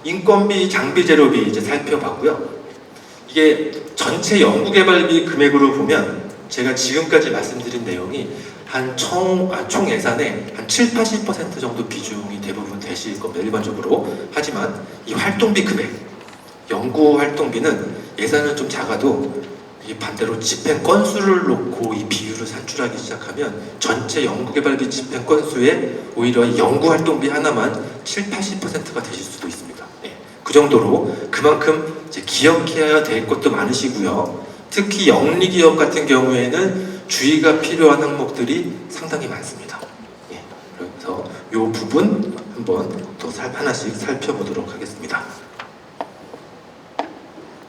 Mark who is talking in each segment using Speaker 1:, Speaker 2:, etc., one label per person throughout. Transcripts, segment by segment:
Speaker 1: 인건비, 장비, 재료비 이제 살펴봤고요. 이게 전체 연구개발비 금액으로 보면 제가 지금까지 말씀드린 내용이 총 예산의 한 7~80% 정도 비중이 대부분 되실 겁니다. 일반적으로. 하지만 이 활동비 금액, 연구 활동비는 예산은 좀 작아도 이 반대로 집행 건수를 놓고 이 비율을 산출하기 시작하면 전체 연구개발비 집행 건수에 오히려 이 연구 활동비 하나만 7~80%가 되실 수도 있습니다. 네. 그 정도로 그만큼 이제 기억해야 될 것도 많으시고요. 특히 영리기업 같은 경우에는 주의가 필요한 항목들이 상당히 많습니다. 예, 그래서 이 부분 한번 또 하나씩 살펴보도록 하겠습니다.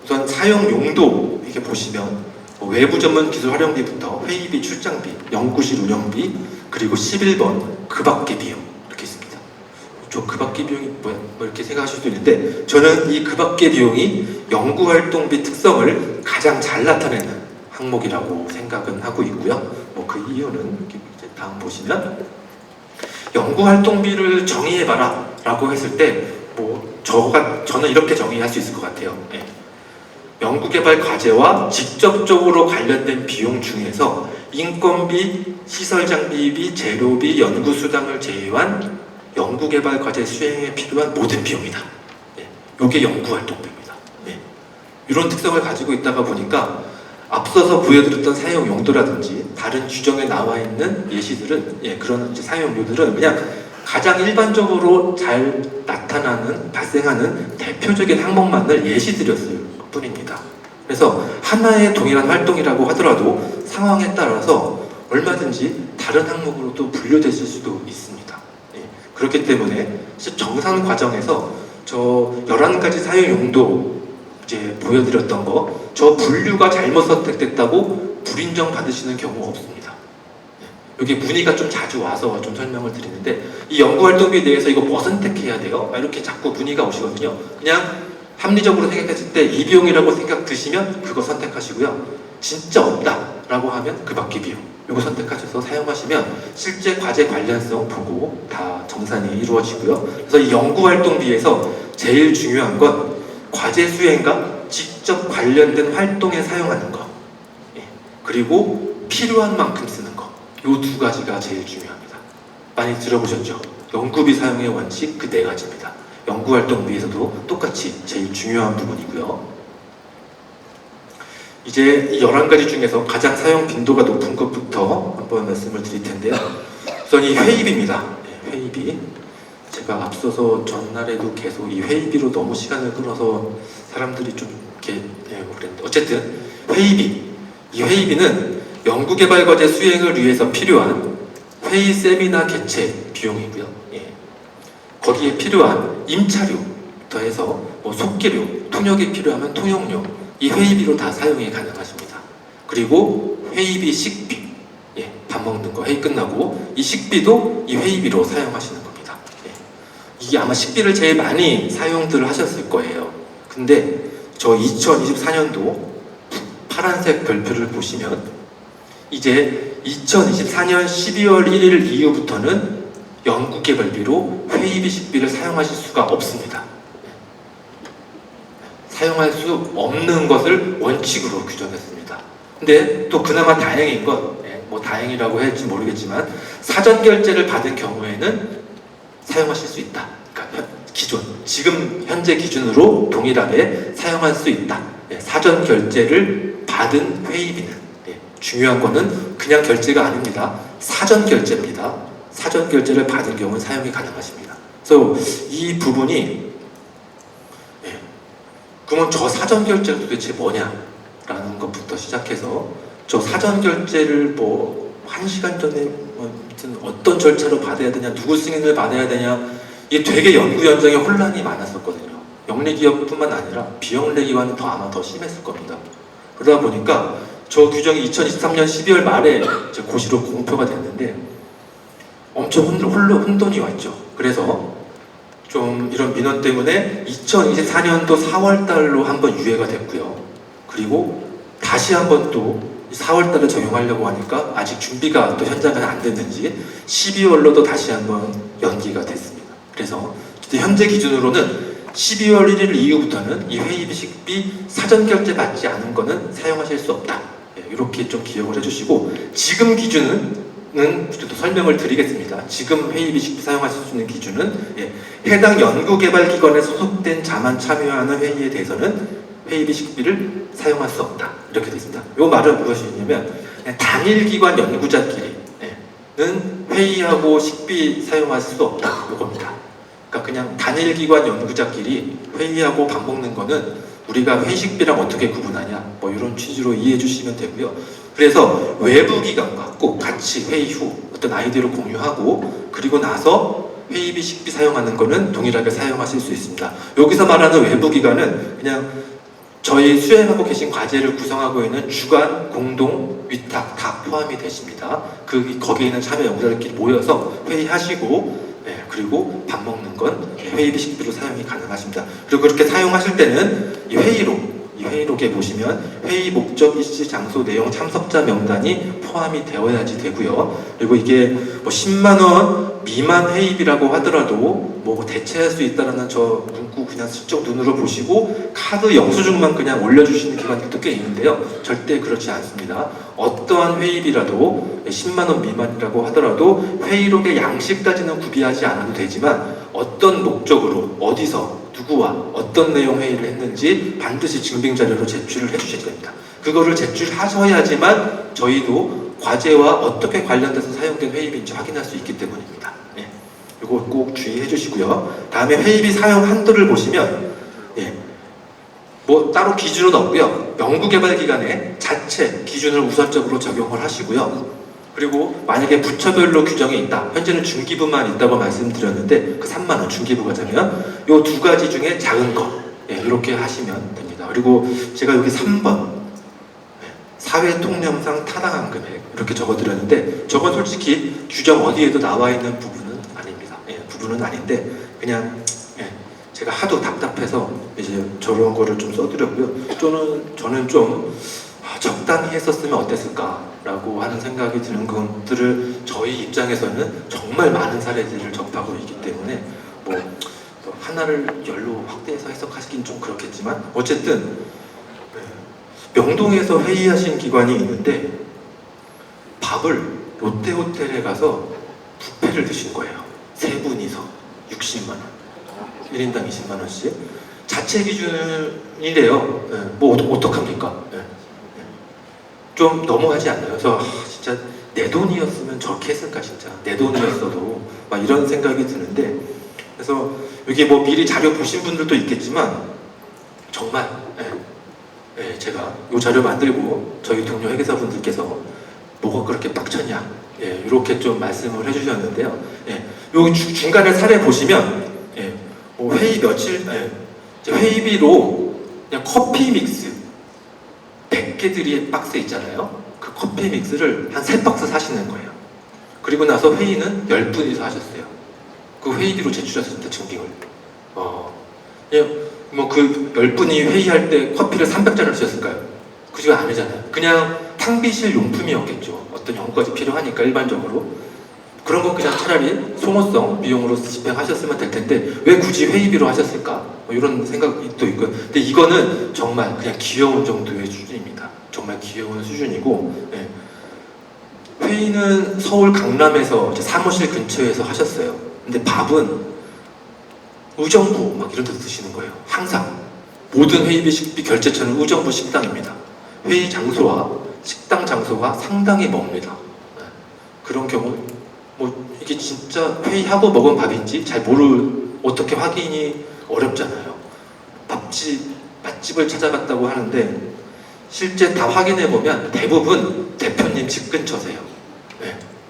Speaker 1: 우선 사용 용도 이렇게 보시면 외부 전문 기술 활용비부터 회의비, 출장비, 연구실 운영비, 그리고 11번 그 밖의 비용 이렇게 있습니다. 저 그 밖의 비용이 뭐야? 뭐 이렇게 생각하실 수도 있는데 저는 이 그 밖의 비용이 연구활동비 특성을 가장 잘 나타내는 항목이라고 생각은 하고 있고요. 뭐 그 이유는 이제 다음 보시면 연구활동비를 정의해봐라 라고 했을 때 저는 이렇게 정의할 수 있을 것 같아요. 네. 연구개발 과제와 직접적으로 관련된 비용 중에서 인건비, 시설장비비, 재료비, 연구수당을 제외한 연구개발 과제 수행에 필요한 모든 비용이다. 네. 이게 연구활동비입니다. 네. 이런 특성을 가지고 있다가 보니까 앞서서 보여드렸던 사용 용도라든지 다른 규정에 나와 있는 예시들은 그런 사용료들은 그냥 가장 일반적으로 잘 나타나는 발생하는 대표적인 항목만을 예시드렸을 뿐입니다. 그래서 하나의 동일한 활동이라고 하더라도 상황에 따라서 얼마든지 다른 항목으로도 분류되실 수도 있습니다. 그렇기 때문에 정산 과정에서 저 11가지 사용 용도 이제 보여드렸던 저 분류가 잘못 선택됐다고 불인정 받으시는 경우 없습니다. 여기 문의가 좀 자주 와서 좀 설명을 드리는데 이 연구활동비에 대해서 이거 뭐 선택해야 돼요? 이렇게 자꾸 문의가 오시거든요. 그냥 합리적으로 생각했을 때 이 비용이라고 생각 드시면 그거 선택하시고요. 진짜 없다 라고 하면 그 밖의 비용 이거 선택하셔서 사용하시면 실제 과제 관련성 보고 다 정산이 이루어지고요. 그래서 이 연구활동비에서 제일 중요한 건 과제 수행과 직접 관련된 활동에 사용하는 거, 그리고 필요한 만큼 쓰는 거, 이 두 가지가 제일 중요합니다. 많이 들어보셨죠? 연구비 사용의 원칙 그 4가지입니다. 연구활동비에서도 똑같이 제일 중요한 부분이고요. 이제 이 11가지 중에서 가장 사용 빈도가 높은 것부터 한번 말씀을 드릴 텐데요. 우선 이 회의비입니다. 회의비. 제가 앞서서 전날에도 계속 이 회의비로 너무 시간을 끌어서 사람들이 좀 이렇게 그랬는데 어쨌든 회의비. 이 회의비는 연구개발 과제 수행을 위해서 필요한 회의 세미나 개최 비용이고요. 거기에 필요한 임차료부터 해서 속기료, 통역이 필요하면 통역료 이 회의비로 다 사용이 가능하십니다. 그리고 회의비 식비, 밥 먹는 거 회의 끝나고 이 식비도 이 회의비로 사용하시는 겁니다. 이게 아마 식비를 제일 많이 사용들 하셨을 거예요. 근데 저 2024년도 파란색 별표를 보시면 이제 2024년 12월 1일 이후부터는 연구개발비로 회의비 식비를 사용하실 수가 없습니다. 사용할 수 없는 것을 원칙으로 규정했습니다. 근데 또 그나마 다행인 건 다행이라고 할지 모르겠지만 사전 결제를 받은 경우에는 사용하실 수 있다. 그러니까 지금 현재 기준으로 동일하게 사용할 수 있다. 사전 결제를 받은 회의비는 중요한 거는 그냥 결제가 아닙니다. 사전 결제입니다. 사전 결제를 받은 경우는 사용이 가능하십니다. 그래서 이 부분이 그러면 저 사전 결제는 도대체 뭐냐라는 것부터 시작해서 저 사전 결제를 1시간 전에 아무튼 어떤 절차로 받아야 되냐, 누구 승인을 받아야 되냐 이게 되게 연구 현장에 혼란이 많았었거든요. 영리기업뿐만 아니라 비영리기관은 아마 더 심했을 겁니다. 그러다 보니까 저 규정이 2023년 12월 말에 고시로 공표가 됐는데 엄청 혼돈이 왔죠. 그래서 좀 이런 민원 때문에 2024년도 4월달로 한번 유예가 됐고요. 그리고 다시 한번 또 4월달에 적용하려고 하니까 아직 준비가 또 현장은 안 됐는지 12월로도 다시 한번 연기가 됐습니다. 그래서 현재 기준으로는 12월 1일 이후부터는 이 회의비 식비 사전 결제 받지 않은 거는 사용하실 수 없다. 이렇게 좀 기억을 해주시고, 지금 기준은 또 설명을 드리겠습니다. 지금 회의비 식비 사용하실 수 있는 기준은 해당 연구개발기관에 소속된 자만 참여하는 회의에 대해서는 회의비 식비를 사용할 수 없다. 이렇게 되어 있습니다. 이 말은 무엇이냐면 단일기관 연구자끼리는 회의하고 식비 사용할 수 없다. 이겁니다. 그러니까 그냥 단일기관 연구자끼리 회의하고 밥 먹는 거는 우리가 회식비랑 어떻게 구분하냐, 뭐 이런 취지로 이해해 주시면 되고요. 그래서 외부 기관과 꼭 같이 회의 후 어떤 아이디어를 공유하고 그리고 나서 회의비 식비 사용하는 거는 동일하게 사용하실 수 있습니다. 여기서 말하는 외부 기관은 그냥 저희 수행하고 계신 과제를 구성하고 있는 주관, 공동, 위탁 다 포함이 되십니다. 거기에 있는 참여 연구자들끼리 모여서 회의하시고 그리고 밥 먹는 건 회의비 식비로 사용이 가능하십니다. 그리고 그렇게 사용하실 때는 이 회의록에 보시면 회의 목적, 일시, 장소, 내용, 참석자 명단이 포함이 되어야지 되고요. 그리고 이게 뭐 10만 원 미만 회의비라고 하더라도 뭐 대체할 수 있다라는 저 문구 그냥 슬쩍 눈으로 보시고 카드 영수증만 그냥 올려주시는 기관들도 꽤 있는데요. 절대 그렇지 않습니다. 어떠한 회의비라도 10만 원 미만이라고 하더라도 회의록의 양식까지는 구비하지 않아도 되지만 어떤 목적으로 어디서 누구와 어떤 내용 회의를 했는지 반드시 증빙자료로 제출을 해주셔야 됩니다. 그거를 제출하셔야지만 저희도 과제와 어떻게 관련돼서 사용된 회의비인지 확인할 수 있기 때문입니다. 이거 꼭 주의해 주시고요. 다음에 회의비 사용 한도를 보시면 뭐 따로 기준은 없고요. 연구개발기관의 자체 기준을 우선적으로 적용을 하시고요. 그리고 만약에 부처별로 규정이 있다. 현재는 중기부만 있다고 말씀드렸는데 그 3만 원 중기부가 되면 이 두 가지 중에 작은 거 이렇게 하시면 됩니다. 그리고 제가 여기 3번 사회통념상 타당한 금액 이렇게 적어드렸는데 저건 솔직히 규정 어디에도 나와 있는 부분은 아닙니다. 부분은 아닌데 그냥 제가 하도 답답해서 이제 저런 거를 좀 써드렸고요. 저는 좀 적당히 했었으면 어땠을까라고 하는 생각이 드는 것들을 저희 입장에서는 정말 많은 사례들을 접하고 있기 때문에 뭐 하나를 열로 확대해서 해석하시긴 좀 그렇겠지만 어쨌든 명동에서 회의하신 기관이 있는데 밥을 롯데호텔에 가서 뷔페를 드신 거예요. 세 분이서 60만 원, 1인당 20만 원씩. 자체 기준이래요. 뭐 어떡합니까? 좀 너무하지 않나요? 그래서 진짜 내 돈이었으면 저렇게 했을까 진짜. 내 돈이었어도 막 이런 생각이 드는데 그래서 여기 뭐 미리 자료 보신 분들도 있겠지만 정말 제가 이 자료 만들고 저희 동료 회계사분들께서 뭐가 그렇게 빡쳤냐 이렇게 좀 말씀을 해주셨는데요. 요 중간에 사례 보시면 뭐 회의 며칠 회의비로 그냥 커피 믹스 100개들이 박스 있잖아요. 그 커피 믹스를 한 3박스 사시는 거예요. 그리고 나서 회의는 10분이서 하셨어요. 그 회의비로 제출하셨습니다. 증빙을. 뭐 그 10분이 회의할 때 커피를 300잔을 드셨을까요? 그거 아니잖아요. 그냥 탕비실 용품이었겠죠. 어떤 연구까지 필요하니까 일반적으로. 그런 건 그냥 차라리 소모성 비용으로 집행하셨으면 될 텐데 왜 굳이 회의비로 하셨을까? 뭐 이런 생각이 또 있고요. 근데 이거는 정말 그냥 귀여운 정도의 수준입니다. 정말 귀여운 수준이고 회의는 서울 강남에서 사무실 근처에서 하셨어요. 근데 밥은 의정부 막 이런 데서 드시는 거예요. 항상 모든 회의비 식비 결제처는 의정부 식당입니다. 회의 장소와 식당 장소가 상당히 멉니다. 그런 경우 뭐 이게 진짜 회의하고 먹은 밥인지 잘 어떻게 확인이 어렵잖아요. 맛집을 찾아갔다고 하는데 실제 다 확인해 보면 대부분 대표님 집 근처세요.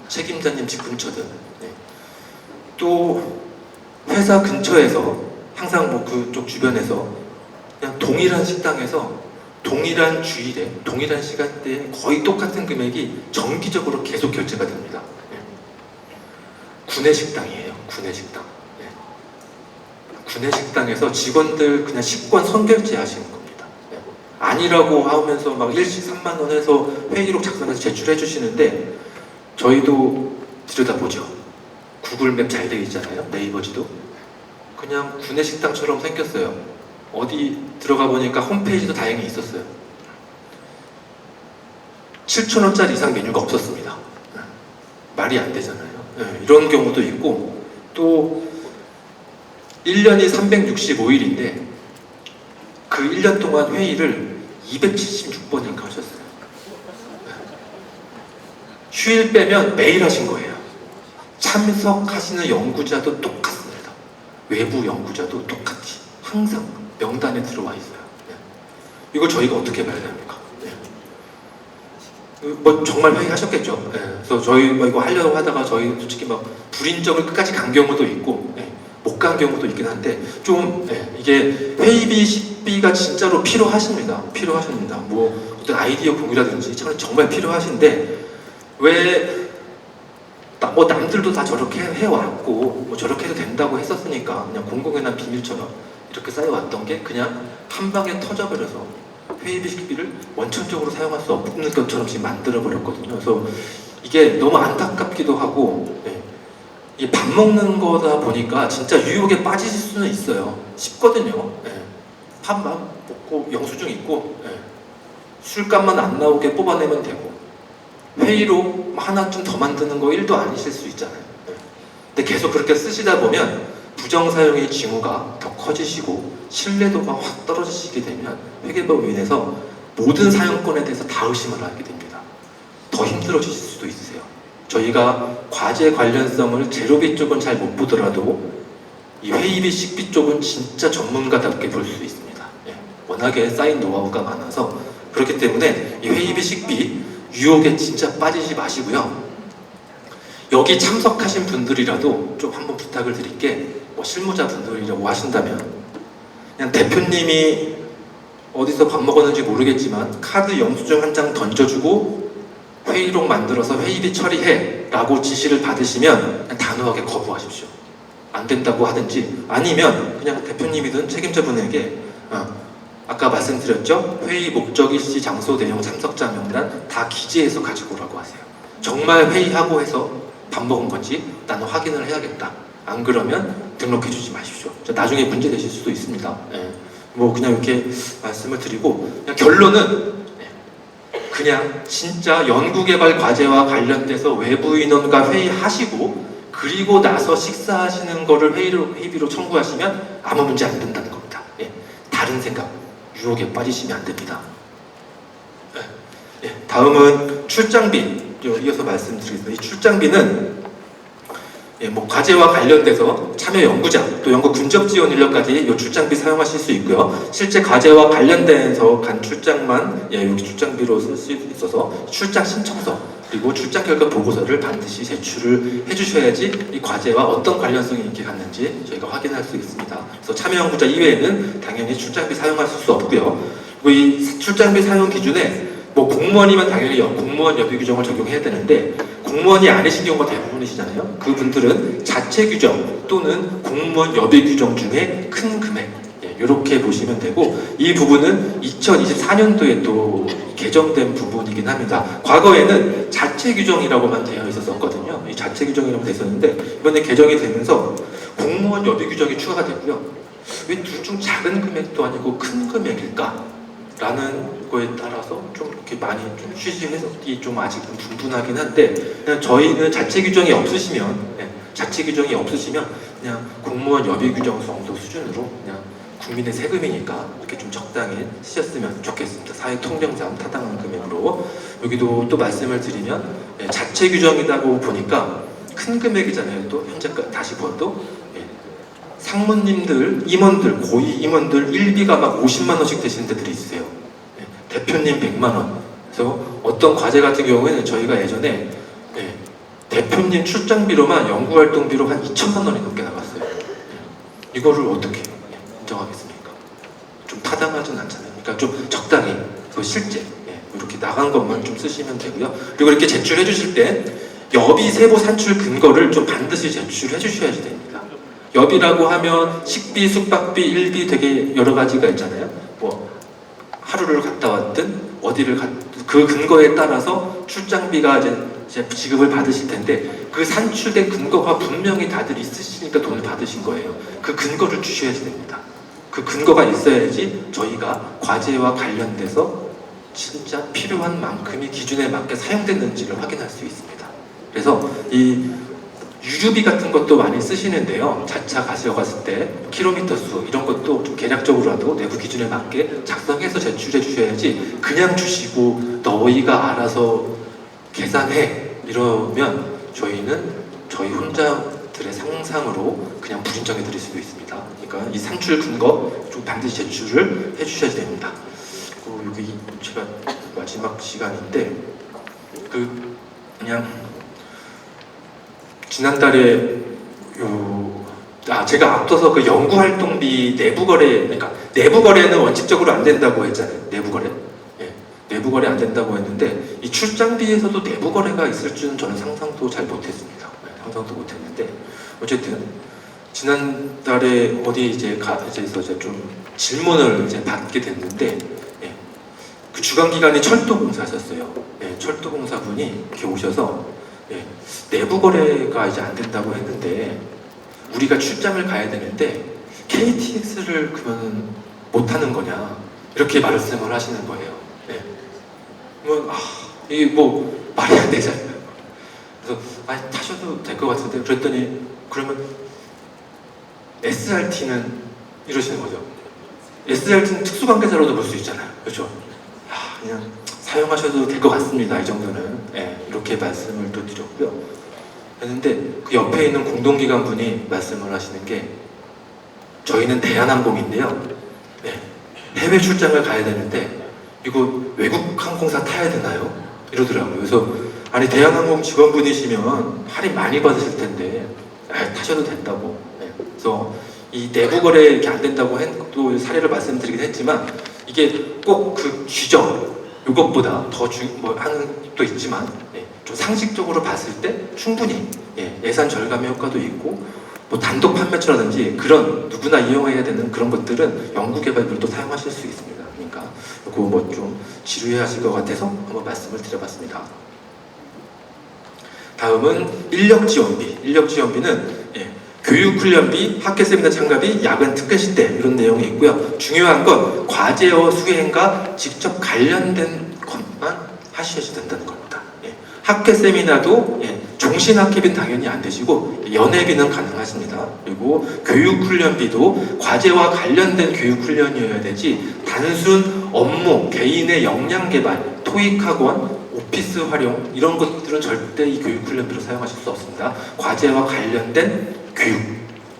Speaker 1: 책임자님 집 근처든. 또 회사 근처에서 항상 뭐 그쪽 주변에서 그냥 동일한 식당에서 동일한 주일에 동일한 시간대에 거의 똑같은 금액이 정기적으로 계속 결제가 됩니다. 구내식당이에요. 구내식당. 구내식당에서 직원들 그냥 식권 선결제 하시는 겁니다. 아니라고 하면서 막 일식 3만 원 해서 회의록 작성해서 제출해 주시는데 저희도 들여다보죠. 구글맵 잘 되어 있잖아요. 네이버지도. 그냥 구내식당처럼 생겼어요. 어디 들어가 보니까 홈페이지도 다행히 있었어요. 7,000원짜리 이상 메뉴가 없었습니다. 말이 안 되잖아요. 이런 경우도 있고, 또 1년이 365일인데 그 1년 동안 회의를 276번인가 하셨어요. 휴일 빼면 매일 하신 거예요. 참석하시는 연구자도 똑같습니다. 외부 연구자도 똑같이 항상 명단에 들어와 있어요. 이걸 저희가 어떻게 봐야 됩니까? 뭐 정말 회의하셨겠죠. 그래서 저희 뭐 이거 하려고 하다가 저희 솔직히 막 불인정을 끝까지 간 경우도 있고 못 간 경우도 있긴 한데 좀 이게 회의비, 식비가 진짜로 필요하십니다. 필요하십니다. 뭐 어떤 아이디어 공유라든지 정말 필요하신데 왜 뭐 남들도 다 저렇게 해왔고 뭐 저렇게 해도 된다고 했었으니까 그냥 공공연한 비밀처럼 이렇게 쌓여왔던 게 그냥 한 방에 터져버려서 회의비, 식비를 원천적으로 사용할 수 없는 것처럼 지금 만들어버렸거든요. 그래서 이게 너무 안타깝기도 하고 이게 밥 먹는 거다 보니까 진짜 유혹에 빠지실 수는 있어요. 쉽거든요. 밥만 먹고 영수증 있고 술값만 안 나오게 뽑아내면 되고 회의로 하나쯤 더 만드는 거 1도 아니실 수 있잖아요. 근데 계속 그렇게 쓰시다 보면 부정사용의 징후가 더 커지시고 신뢰도가 확 떨어지시게 되면 회계법으로 인해서 모든 사용권에 대해서 다 의심을 하게 됩니다. 더 힘들어지실 수도 있으세요. 저희가 과제 관련성을 재료비 쪽은 잘 못 보더라도 이 회의비, 식비 쪽은 진짜 전문가답게 볼 수 있습니다. 워낙에 쌓인 노하우가 많아서 그렇기 때문에 이 회의비, 식비 유혹에 진짜 빠지지 마시고요. 여기 참석하신 분들이라도 좀 한번 부탁을 드릴게, 뭐 실무자 분들이라고 하신다면 그냥 대표님이 어디서 밥 먹었는지 모르겠지만 카드 영수증 한 장 던져주고 회의록 만들어서 회의비 처리해 라고 지시를 받으시면 그냥 단호하게 거부하십시오. 안 된다고 하든지 아니면 그냥 대표님이든 책임자분에게 아까 말씀드렸죠? 회의 목적, 일시, 장소, 내용, 참석자 명단 다 기재해서 가지고 오라고 하세요. 정말 회의하고 해서 밥 먹은 건지 나는 확인을 해야겠다. 안 그러면 등록해주지 마십시오. 나중에 문제 되실 수도 있습니다. 뭐 그냥 이렇게 말씀을 드리고 그냥 결론은 그냥 진짜 연구개발 과제와 관련돼서 외부 인원과 회의하시고 그리고 나서 식사하시는 거를 회의비로 청구하시면 아무 문제 안 된다는 겁니다. 다른 생각, 유혹에 빠지시면 안 됩니다. 다음은 출장비 이어서 말씀드리겠습니다. 이 출장비는 뭐 과제와 관련돼서 참여 연구자 또 연구 근접 지원 인력까지 이 출장비 사용하실 수 있고요. 실제 과제와 관련돼서 간 출장만 여기 출장비로 쓸 수 있어서 출장 신청서 그리고 출장 결과 보고서를 반드시 제출을 해주셔야지 이 과제와 어떤 관련성이 있게 갔는지 저희가 확인할 수 있습니다. 그래서 참여 연구자 이외에는 당연히 출장비 사용하실 수 없고요. 그리고 이 출장비 사용 기준에 뭐 공무원이면 당연히 공무원 여비 규정을 적용해야 되는데 공무원이 아니신 경우가 대부분이시잖아요. 그분들은 자체 규정 또는 공무원 여비 규정 중에 큰 금액 이렇게 보시면 되고 이 부분은 2024년도에 또 개정된 부분이긴 합니다. 과거에는 자체 규정이라고만 되어 있었거든요. 이 자체 규정이라고 되어 있었는데 이번에 개정이 되면서 공무원 여비 규정이 추가가 되고요. 왜 둘 중 작은 금액도 아니고 큰 금액일까? 라는 거에 따라서 좀 이렇게 많이 좀 취지 해석이 좀 아직은 분분하긴 한데 그냥 저희는 자체 규정이 없으시면 그냥 공무원 여비 규정 정도 수준으로 그냥 국민의 세금이니까 이렇게 좀 적당히 쓰셨으면 좋겠습니다. 사회 통정상 타당한 금액으로 여기도 또 말씀을 드리면 자체 규정이라고 보니까 큰 금액이잖아요. 또 현재까지 다시 봐도 상무님들, 임원들, 고위 임원들 일비가 막 50만 원씩 되시는 데들이 있으세요. 대표님 100만 원. 그래서 어떤 과제 같은 경우에는 저희가 예전에 대표님 출장비로만 연구활동비로 한 2천만 원이 넘게 나갔어요. 이거를 어떻게 인정하겠습니까? 좀 타당하진 않잖아요. 그러니까 좀 적당히 실제 이렇게 나간 것만 좀 쓰시면 되고요. 그리고 이렇게 제출해 주실 때 여비 세부 산출 근거를 좀 반드시 제출해 주셔야지 됩니다. 여비라고 하면 식비, 숙박비, 일비 되게 여러 가지가 있잖아요. 뭐 하루를 갔다 왔든 어디를 갔든 그 근거에 따라서 출장비가 이제 지급을 받으실 텐데 그 산출된 근거가 분명히 다들 있으시니까 돈을 받으신 거예요. 그 근거를 주셔야지 됩니다. 그 근거가 있어야지 저희가 과제와 관련돼서 진짜 필요한 만큼의 기준에 맞게 사용됐는지를 확인할 수 있습니다. 그래서 이 유류비 같은 것도 많이 쓰시는데요. 자차 가져갔을 때 킬로미터 수 이런 것도 좀 계략적으로라도 내부 기준에 맞게 작성해서 제출해 주셔야지 그냥 주시고 너희가 알아서 계산해 이러면 저희는 저희 혼자들의 상상으로 그냥 불인정해 드릴 수도 있습니다. 그러니까 이 상출 근거 좀 반드시 제출을 해 주셔야 됩니다. 여기 제가 마지막 시간인데 그냥 지난달에 제가 앞서서 그 연구활동비 내부거래, 그러니까 내부거래는 원칙적으로 안 된다고 했잖아요. 내부거래. 예, 내부거래 안 된다고 했는데 이 출장비에서도 내부거래가 있을 줄은 저는 상상도 잘 못했습니다. 상상도 못했는데 어쨌든 지난달에 어디 이제서 좀 질문을 이제 받게 됐는데 그 주간기관이 철도공사셨어요. 철도공사분이 이렇게 오셔서 내부 거래가 이제 안 된다고 했는데 우리가 출장을 가야 되는데 KTX를 그러면 못 타는 거냐 이렇게 말씀을 하시는 거예요. 이게 뭐 말이 안 되잖아요. 그래서 타셔도 될 것 같은데 그랬더니 그러면 SRT는 이러시는 거죠. SRT는 특수관계자로도 볼 수 있잖아요. 그렇죠? 그냥 사용하셔도 될 것 같습니다. 이 정도는 이렇게 말씀을 또 드렸고요. 했는데 그 옆에 있는 공동기관 분이 말씀을 하시는 게 저희는 대한항공인데요. 해외 출장을 가야 되는데 이거 외국 항공사 타야 되나요? 이러더라고요. 그래서 아니 대한항공 직원분이시면 할인 많이 받으실 텐데 타셔도 된다고. 그래서 이 내부 거래 이렇게 안 된다고 또 사례를 말씀드리긴 했지만 이게 꼭 그 규정 이것보다 더 하는 것도 있지만 좀 상식적으로 봤을 때 충분히 예산 절감의 효과도 있고 뭐 단독 판매처라든지 그런 누구나 이용해야 되는 그런 것들은 연구개발물도 사용하실 수 있습니다. 그러니까 이거 뭐 좀 지루해하실 것 같아서 한번 말씀을 드려봤습니다. 다음은 인력지원비. 인력지원비는 교육훈련비, 학교세미나 참가비, 야근 특근시 때 이런 내용이 있고요. 중요한 건 과제와 수행과 직접 관련된 것만 하셔야 된다는 겁니다. 학교세미나도 종신학회비는 당연히 안 되시고 연회비는 가능하십니다. 그리고 교육훈련비도 과제와 관련된 교육훈련이어야 되지 단순 업무, 개인의 역량개발, 토익학원, 오피스 활용 이런 것들은 절대 이 교육훈련비로 사용하실 수 없습니다. 과제와 관련된 교육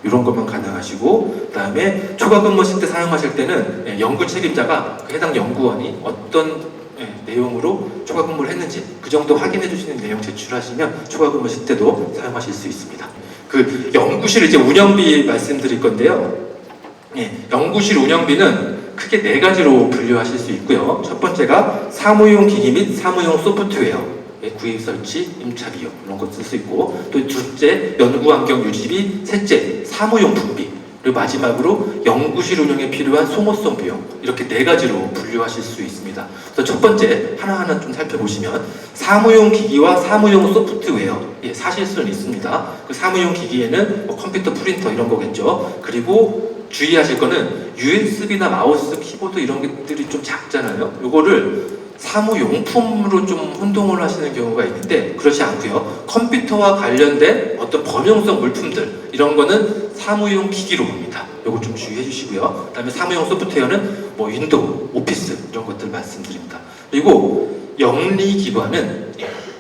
Speaker 1: 이런 것만 가능하시고 그다음에 초과근무실 때 사용하실 때는 연구 책임자가 그 해당 연구원이 어떤 내용으로 초과근무를 했는지 그 정도 확인해 주시는 내용 제출하시면 초과근무실 때도 사용하실 수 있습니다. 그 연구실 이제 운영비 말씀드릴 건데요. 연구실 운영비는 크게 4가지로 분류하실 수 있고요. 첫 번째가 사무용 기기 및 사무용 소프트웨어 구입 설치, 임차 비용 이런 거 쓸 수 있고 또 둘째 연구환경 유지비, 셋째 사무용품비 그리고 마지막으로 연구실 운영에 필요한 소모성 비용 이렇게 4가지로 분류하실 수 있습니다. 그래서 첫 번째 하나하나 좀 살펴보시면 사무용 기기와 사무용 소프트웨어 사실 수는 있습니다. 그 사무용 기기에는 뭐 컴퓨터, 프린터 이런 거겠죠. 그리고 주의하실 거는 USB나 마우스, 키보드 이런 것들이 좀 작잖아요. 요거를 사무용품으로 좀 혼동을 하시는 경우가 있는데 그렇지 않고요. 컴퓨터와 관련된 어떤 범용성 물품들 이런 거는 사무용 기기로 봅니다. 요거 좀 주의해 주시고요. 그 다음에 사무용 소프트웨어는 뭐 윈도우, 오피스 이런 것들 말씀드립니다. 그리고 영리기관은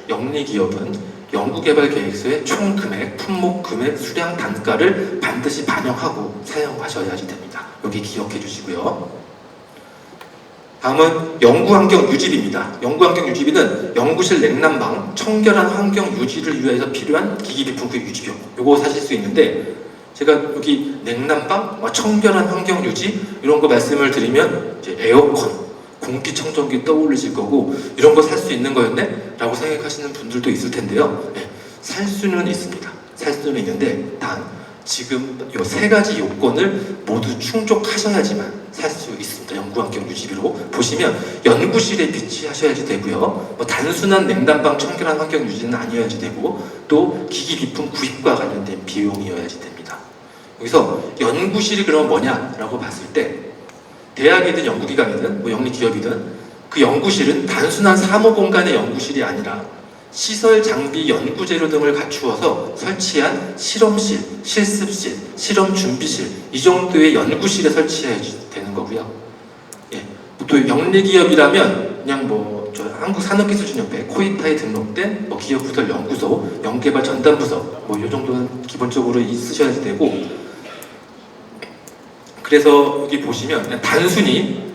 Speaker 1: 영리기업은 연구개발 계획서의 총 금액, 품목 금액, 수량 단가를 반드시 반영하고 사용하셔야지 됩니다. 여기 기억해 주시고요. 다음은 연구환경 유지비입니다. 연구환경 유지비는 연구실 냉난방, 청결한 환경 유지를 위해서 필요한 기기 비품 그 유지비용 요거 사실 수 있는데 제가 여기 냉난방, 청결한 환경 유지 이런 거 말씀을 드리면 이제 에어컨, 공기청정기 떠올리실 거고 이런 거 살 수 있는 거였네? 라고 생각하시는 분들도 있을 텐데요. 살 수는 있습니다. 살 수는 있는데 단 지금 이 3가지 요건을 모두 충족하셔야지만 살 수 있습니다. 연구환경 유지비로 보시면 연구실에 비치하셔야지 되고요. 뭐 단순한 냉난방 청결한 환경 유지는 아니어야지 되고 또 기기 비품 구입과 관련된 비용이어야지 됩니다. 여기서 연구실이 그럼 뭐냐라고 봤을 때 대학이든 연구기관이든 뭐 영리기업이든 그 연구실은 단순한 사무공간의 연구실이 아니라 시설, 장비, 연구재료 등을 갖추어서 설치한 실험실, 실습실, 실험 준비실 이 정도의 연구실에 설치해야 되는 거고요. 예. 또 영리기업이라면 그냥 뭐 저 한국산업기술진협회 코이타에 등록된 뭐 기업부설 연구소, 연구개발 전담부서 뭐 이 정도는 기본적으로 있으셔야 되고 그래서 여기 보시면 그냥 단순히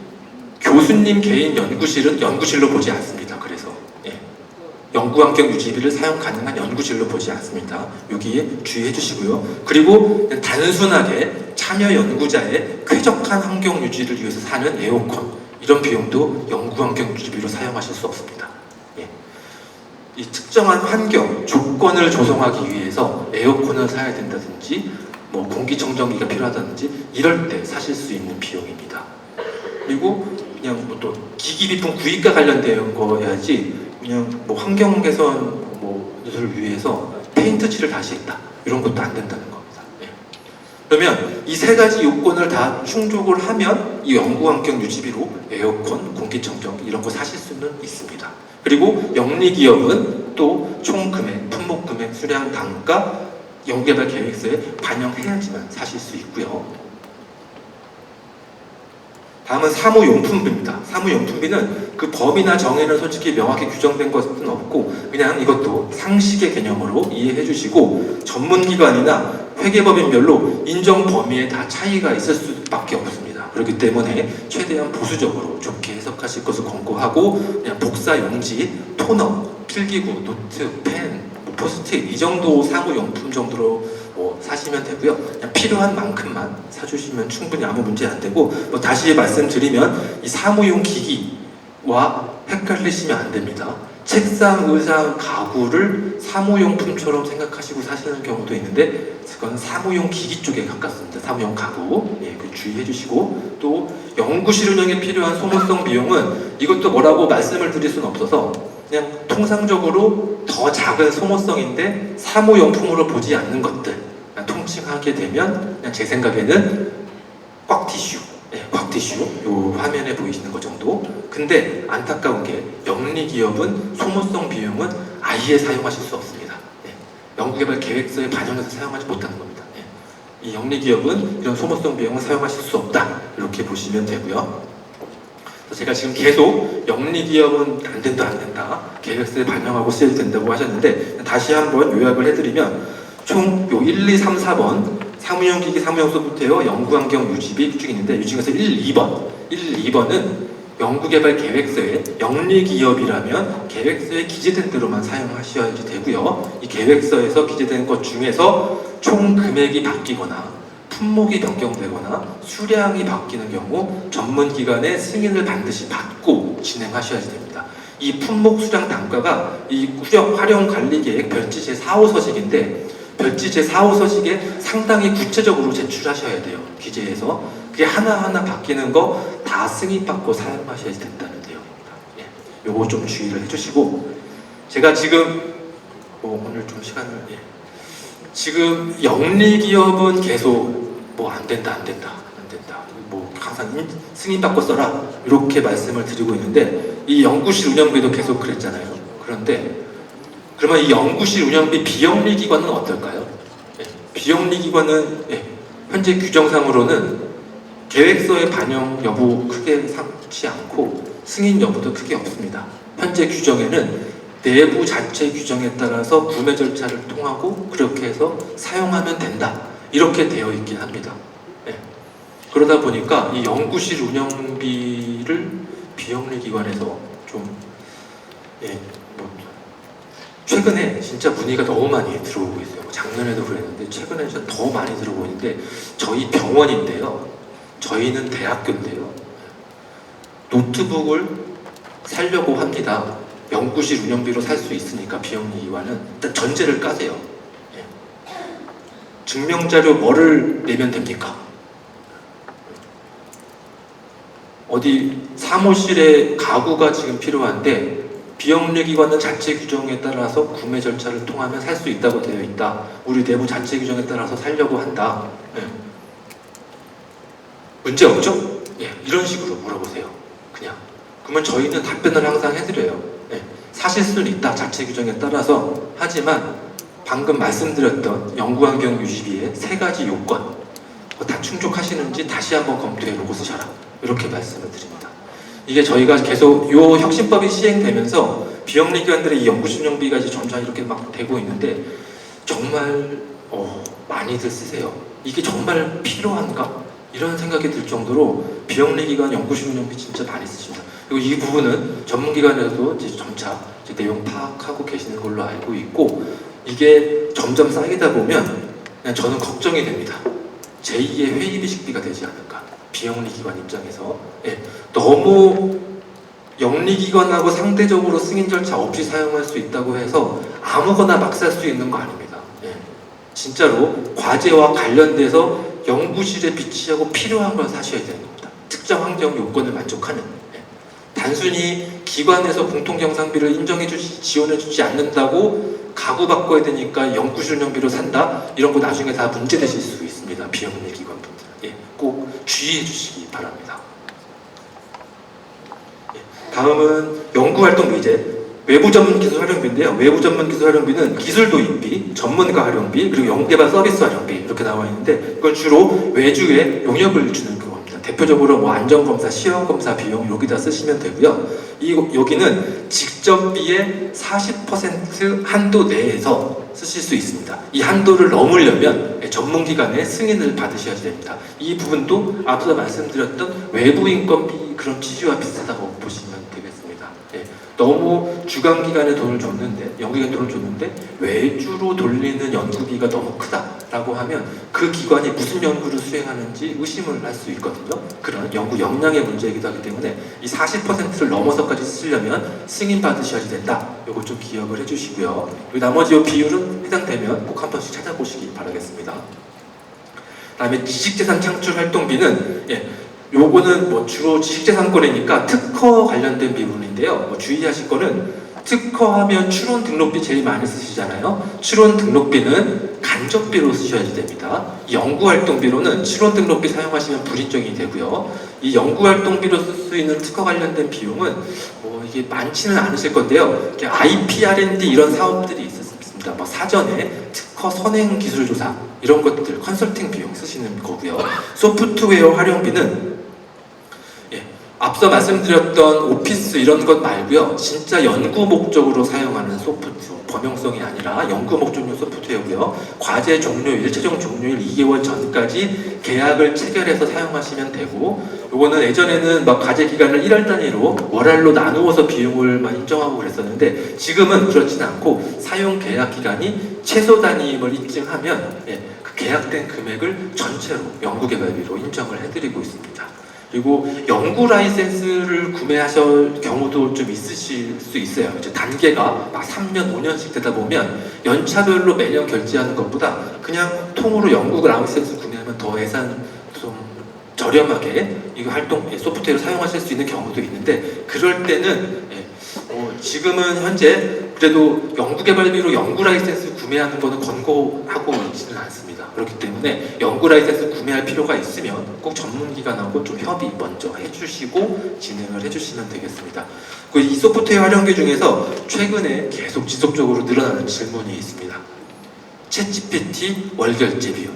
Speaker 1: 교수님 개인 연구실은 연구실로 보지 않습니다. 그래서 연구환경 유지비를 사용 가능한 연구실로 보지 않습니다. 여기에 주의해 주시고요. 그리고 단순하게 참여 연구자의 쾌적한 환경 유지를 위해서 사는 에어컨 이런 비용도 연구환경 유지비로 사용하실 수 없습니다. 예. 이 특정한 환경, 조건을 조성하기 위해서 에어컨을 사야 된다든지 뭐 공기청정기가 필요하다든지 이럴 때 사실 수 있는 비용입니다. 그리고 그냥 뭐 또 기기 비품 구입과 관련된 거여야지 그냥 뭐 환경 개선 뭐를 위해서 페인트 칠을 다시 했다 이런 것도 안 된다는 겁니다. 예. 그러면 이 세 가지 요건을 다 충족을 하면 이 연구환경 유지비로 에어컨, 공기청정 이런 거 사실 수는 있습니다. 그리고 영리기업은 또 총금액, 품목금액, 수량, 단가, 연구개발 계획서에 반영해야지만 사실 수 있고요. 다음은 사무용품비입니다. 사무용품비는 그 범위나 정의는 솔직히 명확히 규정된 것은 없고 그냥 이것도 상식의 개념으로 이해해 주시고 전문기관이나 회계법인별로 인정 범위에 다 차이가 있을 수밖에 없습니다. 그렇기 때문에 최대한 보수적으로 좋게 해석하실 것을 권고하고 그냥 복사 용지, 토너, 필기구, 노트, 펜, 포스트잇 이 정도 사무용품 정도로 사시면 되고요. 그냥 필요한 만큼만 사주시면 충분히 아무 문제 안 되고 다시 말씀드리면 이 사무용 기기와 헷갈리시면 안 됩니다. 책상, 의자, 가구를 사무용품처럼 생각하시고 사시는 경우도 있는데 그건 사무용 기기 쪽에 가깝습니다. 사무용 가구 주의해 주시고 또 연구실 운영에 필요한 소모성 비용은 이것도 뭐라고 말씀을 드릴 수는 없어서 그냥 통상적으로 더 작은 소모성인데 사무용품으로 보지 않는 것들 통칭하게 되면 그냥 제 생각에는 꽉티슈, 꽉티슈 요 화면에 보이시는 것 정도. 근데 안타까운 게 영리기업은 소모성 비용은 아예 사용하실 수 없습니다. 연구개발 계획서에 반영해서 사용하지 못하는 겁니다. 이 영리기업은 이런 소모성 비용은 사용하실 수 없다 이렇게 보시면 되고요. 제가 지금 계속 영리기업은 안 된다 계획서에 반영하고 쓰여야 된다고 하셨는데 다시 한번 요약을 해드리면 총 요 1, 2, 3, 4번 사무용 기기, 사무용 소프트웨어, 연구환경 유지비 쭉 있는데 이 중에서 1, 2번은 연구개발 계획서에 영리기업이라면 계획서에 기재된 대로만 사용하셔야지 되고요. 이 계획서에서 기재된 것 중에서 총 금액이 바뀌거나 품목이 변경되거나 수량이 바뀌는 경우 전문기관의 승인을 반드시 받고 진행하셔야 됩니다. 이 품목 수량 단가가 이 활용관리계획 별지 제4호서식인데 별지 제4호서식에 상당히 구체적으로 제출하셔야 돼요. 기재에서 그게 하나하나 바뀌는 거 다 승인받고 사용하셔야 된다는 내용입니다. 요거 좀 주의를 해주시고 제가 지금 오늘 좀 시간을 지금 영리기업은 계속 안 된다 항상 승인받고 써라 이렇게 말씀을 드리고 있는데 이 연구실 운영비도 계속 그랬잖아요. 그런데 그러면 이 연구실 운영비 비영리기관은 어떨까요? 비영리기관은 현재 규정상으로는 계획서의 반영 여부 크게 삼지 않고 승인 여부도 크게 없습니다. 현재 규정에는 내부 자체 규정에 따라서 구매 절차를 통하고 그렇게 해서 사용하면 된다 이렇게 되어 있긴 합니다. 그러다 보니까 이 연구실 운영비를 비영리기관에서 좀 최근에 진짜 문의가 너무 많이 들어오고 있어요. 작년에도 그랬는데 최근에 진짜 더 많이 들어오고 있는데 저희 병원인데요. 저희는 대학교인데요. 노트북을 사려고 합니다. 연구실 운영비로 살 수 있으니까 비영리기관은 일단 전제를 까세요. 증명자료 뭐를 내면 됩니까? 어디 사무실에 가구가 지금 필요한데 비영리기관은 자체 규정에 따라서 구매 절차를 통하면 살 수 있다고 되어 있다. 우리 내부 자체 규정에 따라서 살려고 한다. 예. 문제 없죠? 예. 이런 식으로 물어보세요. 그냥. 그러면 저희는 답변을 항상 해드려요. 예. 사실 수는 있다. 자체 규정에 따라서. 하지만 방금 말씀드렸던 연구환경 유지비의 3가지 요건 다 충족하시는지 다시 한번 검토해보고 쓰셔라. 이렇게 말씀을 드립니다. 이게 저희가 계속 요 혁신법이 시행되면서 비영리기관들의 이 연구신용비가 이제 점점 이렇게 막 되고 있는데 정말 많이들 쓰세요. 이게 정말 필요한가? 이런 생각이 들 정도로 비영리기관 연구신용비 진짜 많이 쓰십니다. 그리고 이 부분은 전문기관에서도 이제 점차 이제 내용 파악하고 계시는 걸로 알고 있고 이게 점점 쌓이다 보면 그냥 저는 걱정이 됩니다. 제2의 회의비식비가 되지 않을까. 비영리기관 입장에서 너무 영리기관하고 상대적으로 승인 절차 없이 사용할 수 있다고 해서 아무거나 막 살 수 있는 거 아닙니다. 진짜로 과제와 관련돼서 연구실에 비치하고 필요한 걸 사셔야 되는 겁니다. 특정 환경 요건을 만족하는. 단순히 기관에서 공통경상비를 인정해주지 지원해주지 않는다고 가구 바꿔야 되니까 연구실 운영비로 산다? 이런 거 나중에 다 문제되실 수 있습니다. 비영리기관 분들. 꼭 주의해 주시기 바랍니다. 다음은 연구활동 미제 외부 전문 기술 활용비인데요. 외부 전문 기술 활용비는 기술 도입비, 전문가 활용비, 그리고 연구개발 서비스 활용비 이렇게 나와 있는데 이건 주로 외주에 용역을 주는 겁니다. 대표적으로 뭐 안전검사, 시험검사 비용 여기다 쓰시면 되고요. 여기는 직접비의 40% 한도 내에서 쓰실 수 있습니다. 이 한도를 넘으려면 전문기관의 승인을 받으셔야 됩니다. 이 부분도 앞서 말씀드렸던 외부 인건비 그런 지수와 비슷하다고 보시면 되겠습니다. 너무 주관기관에 돈을 줬는데, 연구기관에 돈을 줬는데 외주로 돌리는 연구비가 너무 크다라고 하면 그 기관이 무슨 연구를 수행하는지 의심을 할 수 있거든요. 그런 연구 역량의 문제이기도 하기 때문에 이 40%를 넘어서까지 쓰려면 승인 받으셔야 된다. 이거 좀 기억을 해주시고요. 그리고 나머지 이 비율은 해당되면 꼭 한 번씩 찾아보시기 바라겠습니다. 다음에 지식재산 창출 활동비는 요거는 뭐 주로 지식재산권이니까 특허 관련된 부분인데요. 뭐 주의하실 거는 특허하면 추론 등록비 제일 많이 쓰시잖아요. 추론 등록비는 간접비로 쓰셔야 됩니다. 이 연구활동비로는 추론 등록비 사용하시면 불인정이 되고요. 이 연구활동비로 쓸 수 있는 특허 관련된 비용은 뭐 이게 많지는 않으실 건데요. IP R&D 이런 사업들이 있습니다. 뭐 사전에 특허 선행 기술 조사 이런 것들 컨설팅 비용 쓰시는 거고요. 소프트웨어 활용비는 앞서 말씀드렸던 오피스 이런 것 말고요. 진짜 연구 목적으로 사용하는 소프트웨어, 범용성이 아니라 연구 목적용 소프트웨어고요. 과제 종료일, 최종 종료일 2개월 전까지 계약을 체결해서 사용하시면 되고 요거는 예전에는 막 과제 기간을 1월 단위로 월할로 나누어서 비용을 막 인정하고 그랬었는데 지금은 그렇지는 않고 사용 계약 기간이 최소 단위임을 입증하면 그 계약된 금액을 전체로 연구개발비로 인정을 해드리고 있습니다. 그리고 연구 라이센스를 구매하실 경우도 좀 있으실 수 있어요. 이제 단계가 막 3년, 5년씩 되다 보면 연차별로 매년 결제하는 것보다 그냥 통으로 연구 라이센스 구매하면 더 예산 좀 저렴하게 이거 활동 소프트웨어를 사용하실 수 있는 경우도 있는데 그럴 때는 지금은 현재 그래도 연구개발비로 연구 라이센스 구매하는 거는 권고하고 있지는 않습니다. 그렇기 때문에 연구 라이센스 구매할 필요가 있으면 꼭 전문기관하고 좀 협의 먼저 해주시고 진행을 해주시면 되겠습니다. 이 소프트웨어 활용비 중에서 최근에 계속 지속적으로 늘어나는 질문이 있습니다. 챗GPT 월결제 비용.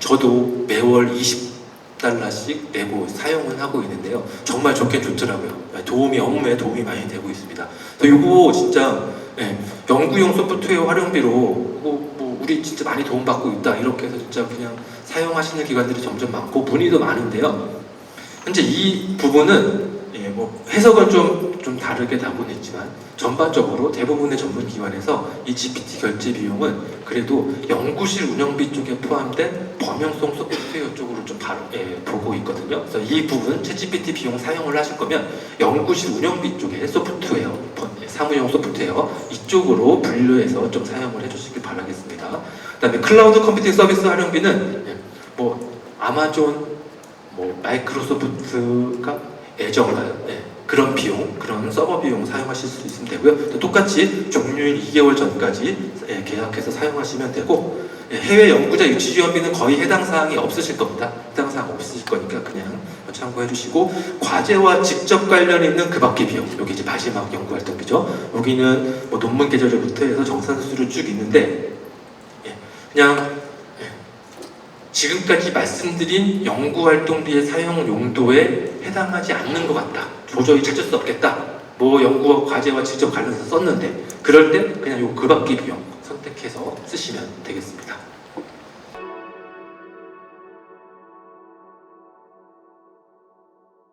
Speaker 1: 저도 매월 20달러씩 내고 사용을 하고 있는데요. 정말 좋긴 좋더라고요. 업무에 도움이 많이 되고 있습니다. 이거 진짜 연구용 소프트웨어 활용비로 뭐 우리 진짜 많이 도움받고 있다 이렇게 해서 진짜 그냥 사용하시는 기관들이 점점 많고 문의도 많은데요. 현재 이 부분은 뭐 해석은 좀 다르게 나고는 있지만 전반적으로 대부분의 전문기관에서 이 GPT 결제 비용은 그래도 연구실 운영비 쪽에 포함된 범용성 소프트웨어 쪽으로 좀 보고 있거든요. 그래서 이 부분 챗GPT 비용 사용을 하실 거면 연구실 운영비 쪽에 소프트웨어, 사무용 소프트웨어 이쪽으로 분류해서 좀 사용을 해주시길 바라겠습니다. 그 다음에 클라우드 컴퓨팅 서비스 활용비는 뭐 아마존, 뭐 마이크로소프트가 애정가요. 네. 그런 비용, 그런 서버 비용 사용하실 수 있으면 되고요. 또 똑같이 종료일 2개월 전까지 계약해서 사용하시면 되고, 해외 연구자 유치 지원비는 거의 해당 사항이 없으실 겁니다. 해당 사항 없으실 거니까 그냥 참고해 주시고, 과제와 직접 관련 있는 그 밖의 비용, 여기 이제 마지막 연구 활동비죠. 여기는 뭐 논문 계절부터 해서 정산수로 쭉 있는데, 그냥 지금까지 말씀드린 연구활동비의 사용 용도에 해당하지 않는 것 같다. 도저히 찾을 수 없겠다. 뭐 연구와 과제와 직접 관련해서 썼는데, 그럴 때 그냥 요 그 밖의 비용 선택해서 쓰시면 되겠습니다.